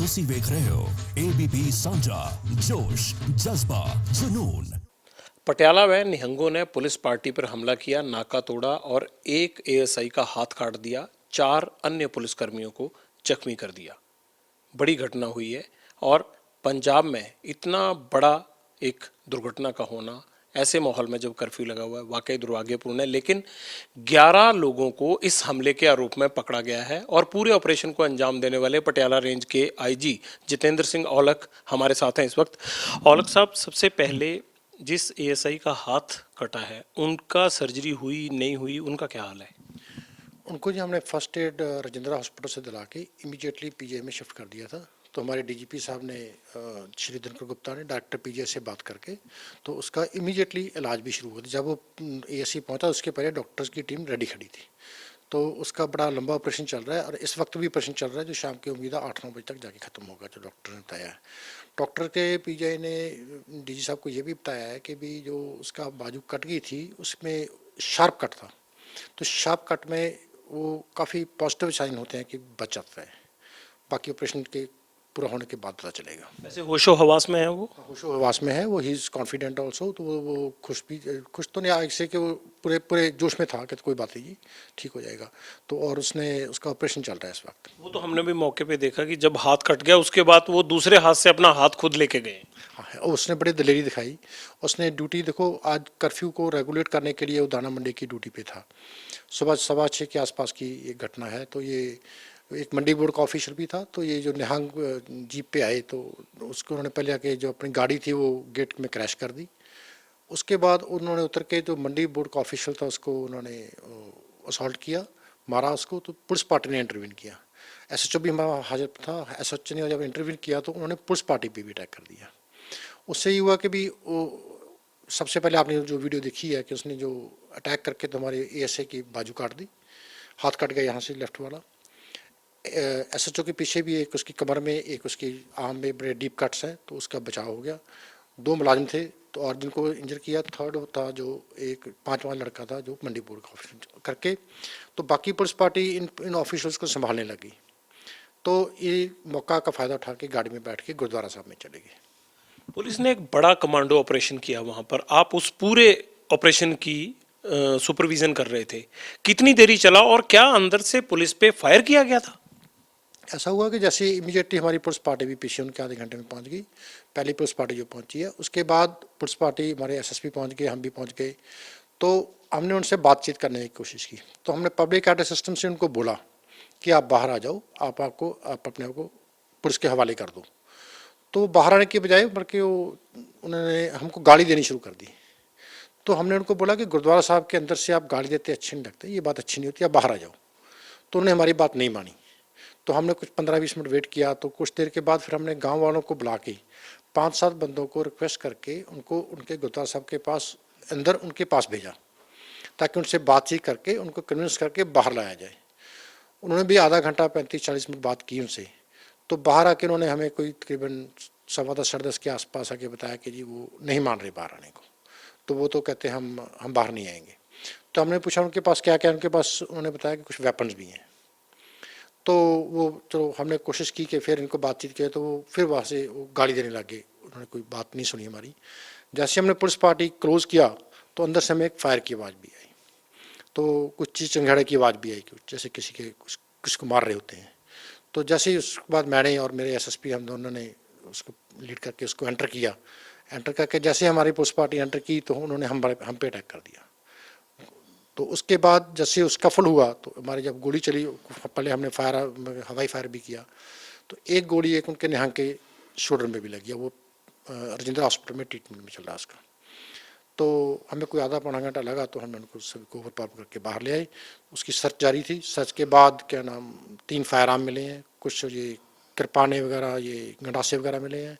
ਤੁਸੀਂ ਵੇਖ ਰਹੇ ਹੋ ABP ਸਾਂਝਾ जोश जज्बा जुनून। पटियाला में निहंगों ने पुलिस पार्टी पर हमला किया, नाका तोड़ा और एक एएसआई का हाथ काट दिया। 4 अन्य पुलिसकर्मियों को जख्मी कर दिया। बड़ी घटना हुई है और पंजाब में इतना बड़ा एक दुर्घटना का होना ऐसे माहौल में जब कर्फ्यू लगा हुआ है वाकई दुर्भाग्यपूर्ण है। लेकिन 11 लोगों को इस हमले के आरोप में पकड़ा गया है और पूरे ऑपरेशन को अंजाम देने वाले पटियाला रेंज के आईजी जितेंद्र सिंह औलख हमारे साथ हैं इस वक्त। औलख साहब, सबसे पहले जिस एएसआई का हाथ कटा है उनका सर्जरी हुई नहीं हुई, उनका क्या हाल है? उनको जो हमने फर्स्ट एड राजेंद्रा हॉस्पिटल से दिला के इमीडिएटली पीजीआई में शिफ्ट कर दिया था। तो हमारे डीजीपी साहब ने श्री दिनकर गुप्ता ने डायरेक्टर पीजीआई से बात करके तो उसका इमीडिएटली इलाज भी शुरू हुआ था। जब वो एएससी पहुंचा उसके पहले डॉक्टर्स की टीम रेडी खड़ी थी। तो उसका बड़ा लंबा ऑपरेशन चल रहा है और इस वक्त भी ऑपरेशन चल रहा है जो शाम की उम्मीद है 8-9 बजे तक जाके ख़त्म होगा, जो डॉक्टर ने बताया है। डॉक्टर के पीजीआई ने डीजी साहब को ये भी बताया है कि भी जो उसका बाजू कट गई थी उसमें शार्प कट था। तो शार्प कट में वो काफ़ी पॉजिटिव साइन होते हैं कि बच जाता है। बाकी ऑपरेशन के पूरा होने के बाद पता चलेगा। वैसे होशो हवास में है वो? होशो हवास में है वो, ही इज़ कॉन्फिडेंट ऑल्सो। तो वो खुश तो नहीं इससे कि वो पूरे पूरे जोश में था कि कोई बात नहीं, ठीक हो जाएगा। तो और उसने उसका ऑपरेशन चल रहा है इस वक्त। वो तो हमने भी मौके पे देखा कि जब हाथ कट गया उसके बाद वो दूसरे हाथ से अपना हाथ खुद लेके गए। हाँ, और उसने बड़ी दिलेरी दिखाई। उसने ड्यूटी देखो, आज कर्फ्यू को रेगुलेट करने के लिए वो दाना मंडी की ड्यूटी पे था। सुबह 6:15 के आसपास की ये घटना है। तो ये एक मंडी बोर्ड का ऑफिसर भी था। तो ये जो निहंग जीप पे आए तो उसको उन्होंने पहले आके जो अपनी गाड़ी थी वो गेट में क्रैश कर दी। उसके बाद उन्होंने उतर के जो मंडी बोर्ड का ऑफिशियल था उसको उन्होंने असॉल्ट किया, मारा उसको। तो पुलिस पार्टी ने इंटरवीन किया। एसएचओ भी हमारा हाजिर था। एसएचओ ने जब इंटरवीन किया तो उन्होंने पुलिस पार्टी पे भी अटैक कर दिया। उससे ये हुआ कि भी वो सबसे पहले आपने जो वीडियो देखी है कि उसने जो अटैक करके तो हमारे एएसए की बाजू काट दी, हाथ कट गया यहाँ से लेफ्ट वाला। एसएचओ के पीछे भी एक उसकी कमर में, एक उसकी आर्म में बड़े डीप कट्स हैं। तो उसका बचाव हो गया। 2 मुलाजिम थे तो और जिनको इंजर किया, थर्ड था जो एक 5 वाला लड़का था जो मंडी बोर्ड का ऑफिस करके। तो बाकी पुलिस पार्टी इन ऑफिसर्स को संभालने लगी। तो ये मौका का फ़ायदा उठा के गाड़ी में बैठ के गुरुद्वारा साहब में चले गए। पुलिस ने एक बड़ा कमांडो ऑपरेशन किया वहां पर, आप उस पूरे ऑपरेशन की सुपरविजन कर रहे थे। कितनी देरी चला और क्या अंदर से पुलिस पे फायर किया गया था? ऐसा हुआ कि जैसे इमीडिएटली हमारी पुलिस पार्टी भी पीछे उनके आधे घंटे में पहुंच गई। पहली पुलिस पार्टी जो पहुंची है उसके बाद पुलिस पार्टी हमारे एसएसपी पहुंच गए, हम भी पहुंच गए। तो हमने उनसे बातचीत करने की कोशिश की। तो हमने पब्लिक एड्रेस सिस्टम से उनको बोला कि आप बाहर आ जाओ, आप अपने आप को पुलिस के हवाले कर दो। तो बाहर आने के बजाय बल्कि उन्होंने हमको गाली देनी शुरू कर दी। तो हमने उनको बोला कि गुरुद्वारा साहब के अंदर से आप गाली देते अच्छे नहीं लगते, ये बात अच्छी नहीं होती, आप बाहर आ जाओ। तो उन्होंने हमारी बात नहीं मानी। तो हमने कुछ 15-20 मिनट वेट किया। तो कुछ देर के बाद फिर हमने गांव वालों को बुला के 5-7 बंदों को रिक्वेस्ट करके उनको उनके गुरुद्वारा साहब के पास अंदर उनके पास भेजा ताकि उनसे बातचीत करके उनको कन्विंस करके बाहर लाया जाए। उन्होंने भी आधा घंटा 35-40 मिनट बात की उनसे। तो बाहर आके उन्होंने हमें कोई तकरीबन 10:15-10:30 के आसपास आके बताया कि जी वो नहीं मान रहे बाहर आने को। तो वो तो कहते हम बाहर नहीं आएंगे। तो हमने पूछा उनके पास क्या क्या, उनके पास उन्होंने बताया कि कुछ वेपन्स भी हैं। तो वो चलो हमने कोशिश की कि फिर इनको बातचीत किया। तो वो फिर वहाँ से वो गाली देने लगे। उन्होंने कोई बात नहीं सुनी हमारी। जैसे हमने पुलिस पार्टी क्लोज़ किया तो अंदर से हमें एक फायर की आवाज़ भी आई। तो कुछ चीज़ चंगाड़े की आवाज़ भी आई, जैसे किसी को मार रहे होते हैं। तो जैसे ही उसके बाद मैंने और मेरे एसएसपी हम दोनों ने उसको लीड करके उसको एंटर किया। एंटर करके जैसे हमारी पुलिस पार्टी एंटर की तो उन्होंने हम पे अटैक कर दिया। तो उसके बाद जैसे उसका फल हुआ तो हमारी जब गोली चली, पहले हमने हवाई फायर भी किया। तो एक गोली एक उनके निहंग के शोल्डर में भी लगी है। वो राजेंद्र हॉस्पिटल में ट्रीटमेंट में चल रहा है उसका। तो हमें कोई आधा पौना घंटा लगा तो हमने उनको सभी को ओवरपावर करके बाहर ले आए। उसकी सर्च जारी थी। सर्च के बाद क्या नाम 3 फायर आर्म मिले हैं, कुछ ये कृपाने वगैरह, ये गंडासे वगैरह मिले हैं।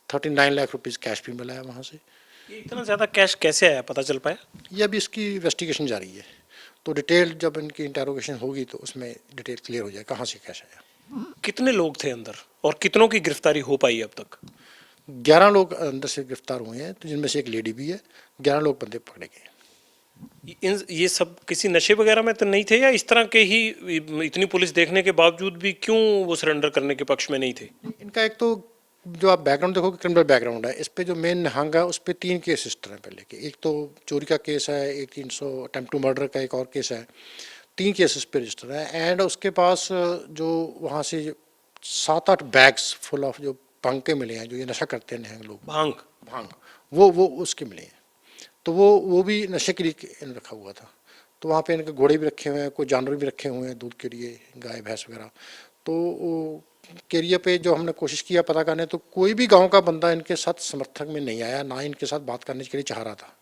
39 लाख रुपीज़ कैश भी मिला है वहाँ से। ये इतना ज्यादा कैश कैसे आया, पता चल पाया? ये अभी इसकी इन्वेस्टिगेशन जारी है। तो डिटेल जब इनकी इंटेरोगेशन होगी तो उसमें डिटेल क्लियर हो जाए कहाँ से कैश आया। कितने लोग थे अंदर और कितनों की गिरफ्तारी हो पाई अब तक? 11 लोग अंदर से गिरफ्तार हुए हैं, तो जिनमें से एक लेडी भी है। 11 लोग बंदे पकड़े गए। ये सब किसी नशे वगैरह में तो नहीं थे, या इस तरह के ही इतनी पुलिस देखने के बावजूद भी क्यों वो सरेंडर करने के पक्ष में नहीं थे? इनका एक तो जो आप बैकग्राउंड देखोगे क्रिमिनल बैकग्राउंड है, इस पे जो मेन निहंग है उस पे 3 केस रजिस्टर हैं पहले के। एक तो चोरी का केस है, एक 300 अटेम्प्ट टू मर्डर का एक और केस है, 3 केस इस पे रजिस्टर है। एंड उसके पास जो वहाँ से 7-8 बैग्स फुल ऑफ जो भांग के मिले हैं, जो ये नशा करते हैं निहंग लोग, भांग? भांग वो उसके मिले हैं। तो वो भी नशे के लिए इन्होंने रखा हुआ था। तो वहाँ पे इनके घोड़े भी रखे हुए हैं, कोई जानवर भी रखे हुए हैं दूध के लिए, गाय भैंस वगैरह। तो वो एरिया पे जो हमने कोशिश किया पता करने, तो कोई भी गांव का बंदा इनके साथ समर्थक में नहीं आया, ना इनके साथ बात करने के लिए चाह रहा था।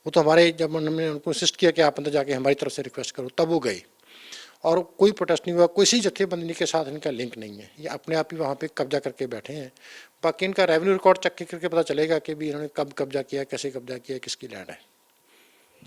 वो तो हमारे जब हमने उनको इंसिस्ट किया कि आप अंदर जाके हमारी तरफ से रिक्वेस्ट करो, तब वो गए, और कोई प्रोटेस्ट नहीं हुआ। किसी जत्थेबंदी के साथ इनका लिंक नहीं है, ये अपने आप ही वहाँ पे कब्जा करके बैठे हैं। बाकी इनका रेवेन्यू रिकॉर्ड चेक करके पता चलेगा कि भी इन्होंने कब कब्जा किया, कैसे कब्जा किया, किसकी लैंड है।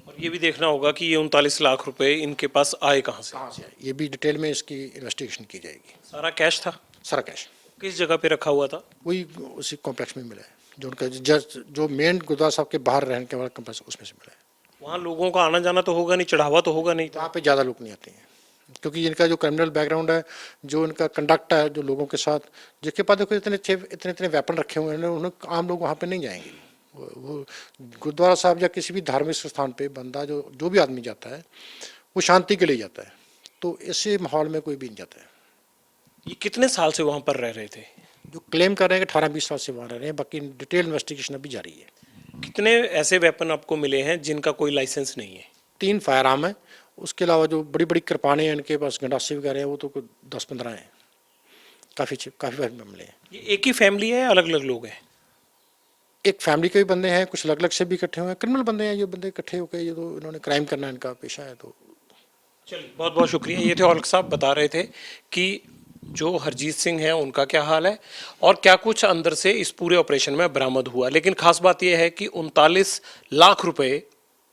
और ये भी देखना होगा कि ये 39 लाख रुपए इनके पास आए कहाँ से? कहाँ से है, ये भी डिटेल में इसकी इन्वेस्टिगेशन की जाएगी। सारा कैश था? सारा कैश किस जगह पे रखा हुआ था? वही उसी कॉम्प्लेक्स में मिला है, जो उनका जो मेन गुरुद्वारा साहब के बाहर रहने के वाला कॉम्प्लेक्स, उसमें से मिला है। वहाँ लोगों का आना जाना तो होगा नहीं, चढ़ावा तो होगा नहीं? वहाँ पे ज़्यादा लोग नहीं आते हैं, क्योंकि इनका जो क्रिमिनल बैकग्राउंड है, जो इनका कंडक्ट है जो लोगों के साथ, जिसके पास देखो इतने इतने वेपन रखे हुए हैं, उन्हें आम लोग वहाँ पे नहीं जाएंगे। वो गुरुद्वारा साहब या किसी भी धार्मिक स्थान पे बंदा जो भी आदमी जाता है वो शांति के लिए जाता है, तो ऐसे माहौल में कोई भी नहीं जाता है। ये कितने साल से वहाँ पर रह रहे थे? जो क्लेम कर रहे हैं कि 18-20 साल से वहाँ रह रहे हैं, बाकी डिटेल इन्वेस्टिगेशन अभी जारी है। कितने ऐसे वेपन आपको मिले हैं जिनका कोई लाइसेंस नहीं है? 3 फायर आर्म है, उसके अलावा जो बड़ी बड़ी कृपानें हैं इनके पास, गंडासे वगैरह हैं, वो तो 10-15 हैं। काफ़ी मामले हैं। ये एक ही फैमिली है, अलग अलग लोग हैं? एक फैमिली के भी बंदे हैं, कुछ अलग अलग से भी इकट्ठे हुए हैं, क्रिमिनल बंदे हैं, ये बंदे इकट्ठे होकर ये तो इन्होंने क्राइम करना इनका पेशा है। तो चलिए, बहुत बहुत शुक्रिया। ये थे औलख साहब, बता रहे थे कि जो हरजीत सिंह हैं उनका क्या हाल है और क्या कुछ अंदर से इस पूरे ऑपरेशन में बरामद हुआ। लेकिन खास बात यह है कि 39 लाख रुपए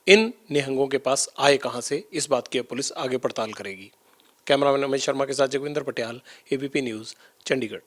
इन निहंगों के पास आए कहां से, इस बात की पुलिस आगे पड़ताल करेगी। कैमरामैन अमित शर्मा के साथ जगविंदर पटियाल, एबीपी न्यूज़, चंडीगढ़।